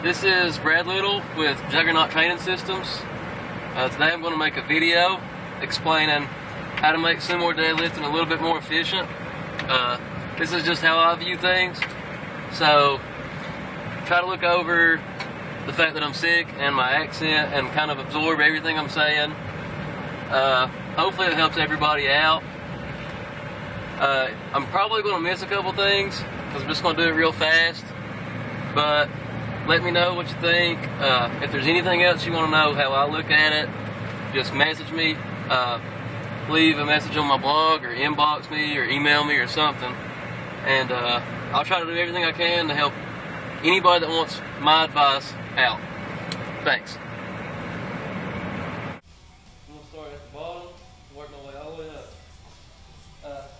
This is Brad Little with Juggernaut Training Systems. Today I'm going to make a video explaining how to make sumo deadlifting a little bit more efficient. This is just how I view things. So try to look over the fact that I'm sick and my accent and kind of absorb everything I'm saying. Hopefully it helps everybody out. I'm probably going to miss a couple things because I'm just going to do it real fast. But let me know what you think. If there's anything else you want to know how I look at it, just message me. Leave a message on my blog or inbox me or email me or something. And I'll try to do everything I can to help anybody that wants my advice out. Thanks. I'm going to start at the bottom and work my way all the way up.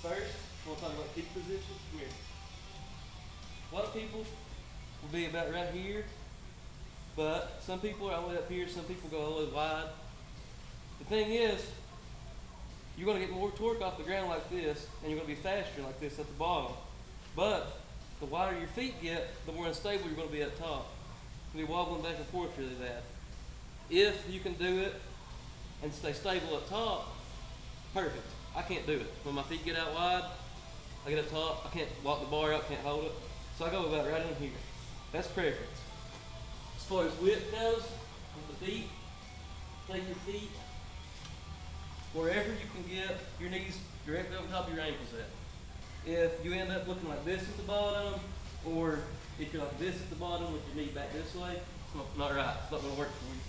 First, we'll talk about kick position. Come here. A lot of people will be about right here, but some people are all the way up here, some people go all the way wide. The thing is, you're going to get more torque off the ground like this, and you're going to be faster like this at the bottom. But the wider your feet get, the more unstable you're going to be at the top. You'll be wobbling back and forth really bad. If you can do it and stay stable at top, perfect. I can't do it. When my feet get out wide, I get up top, I can't walk the bar out, can't hold it. So I go about right in here. That's preference. As far as width goes, with the feet, take your feet wherever you can get your knees directly over top of your ankles at. If you end up looking like this at the bottom, or if you're like this at the bottom with your knee back this way, it's not right. It's not going to work for you.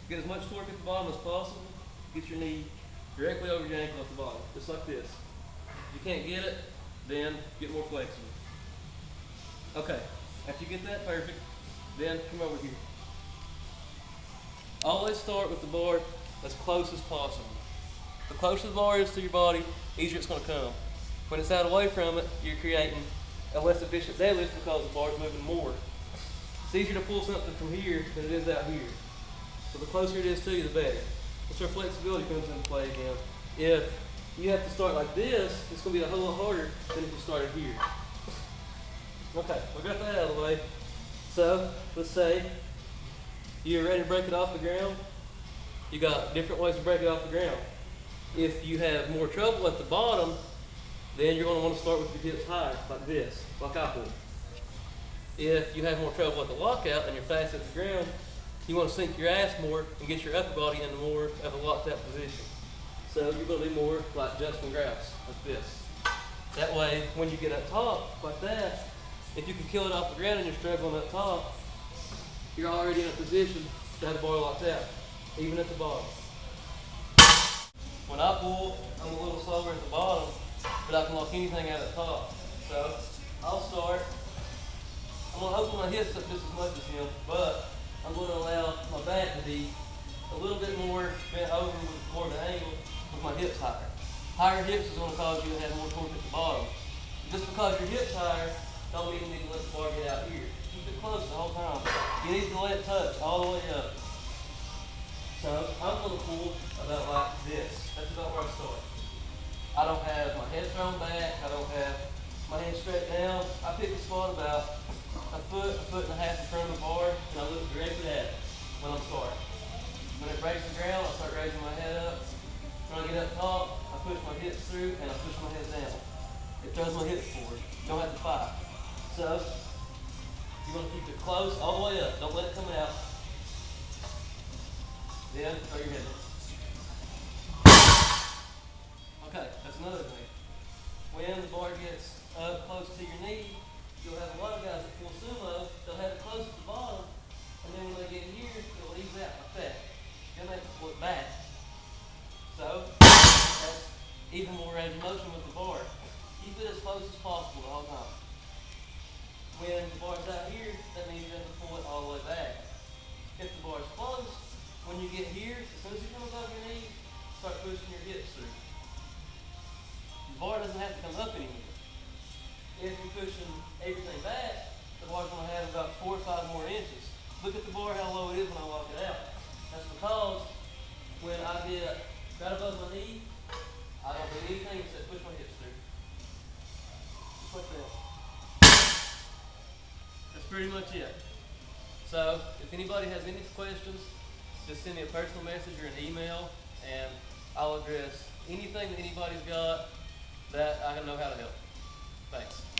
Get as much torque at the bottom as possible. Get your knee directly over your ankle at the bottom, just like this. If you can't get it, then get more flexible. Okay. After you get that perfect, then come over here. Always start with the bar as close as possible. The closer the bar is to your body, easier it's going to come. When it's out away from it, you're creating a less efficient deadlift because the bar is moving more. It's easier to pull something from here than it is out here. So the closer it is to you, the better. That's where flexibility comes into play again. If you have to start like this, it's going to be a whole lot harder than if you started here. Okay, we got that out of the way. So, let's say you're ready to break it off the ground. You got different ways to break it off the ground. If you have more trouble at the bottom, then you're going to want to start with your hips high, like this, like I would. If you have more trouble at the lockout and you're fast at the ground, you want to sink your ass more and get your upper body into more of a locked out position. So you're going to be more like Justin Grouse, like this. That way, when you get up top, like that, if you can kill it off the ground and you're struggling up top, you're already in a position to have the bar locked out, even at the bottom. When I pull, I'm a little slower at the bottom, but I can lock anything out at the top. So I'll start. I'm going to open my hips up just as much as him, but I'm going to allow my back to be a little bit more bent over with more of an angle with my hips higher. Higher hips is going to cause you to have more torque at the bottom. Just because your hips higher, don't mean you need to let the bar get out here. Keep it close the whole time. You need to let it touch all the way up. So I'm going to pull about like this. That's about where I start. I don't have my head thrown back. I don't have my hands straight down. I pick a spot about a foot and a half in front of the bar, and I look directly at it when I'm starting. When it breaks the ground, I start raising my head up. When I get up top, I push my hips through and I push my head down. It throws my hips forward. Don't have to fight. So, you're going to keep it close all the way up. Don't let it come out. Then, throw your head down. Okay, that's another thing. When the bar gets up close to your knee, you'll have a lot of guys that pull sumo, they'll have it close to the bottom, and then when they get here, it'll ease out like that. Then they have to pull it back. So, that's even more range of motion with the bar. Keep it as close as possible the whole time. When the bar's out here, that means you have to pull it all the way back. If the bar's close, when you get here, as soon as you come above your knee, start pushing your hips through. The bar doesn't have to come up anymore. If you're pushing everything back, the bar's going to have about 4 or 5 more inches. Look at the bar, how low it is when I walk it out. That's because when I get right above my knee, I don't do anything except push my hips through. Just like that. That's pretty much it. So if anybody has any questions, just send me a personal message or an email, and I'll address anything that anybody's got that I know how to help. Thanks.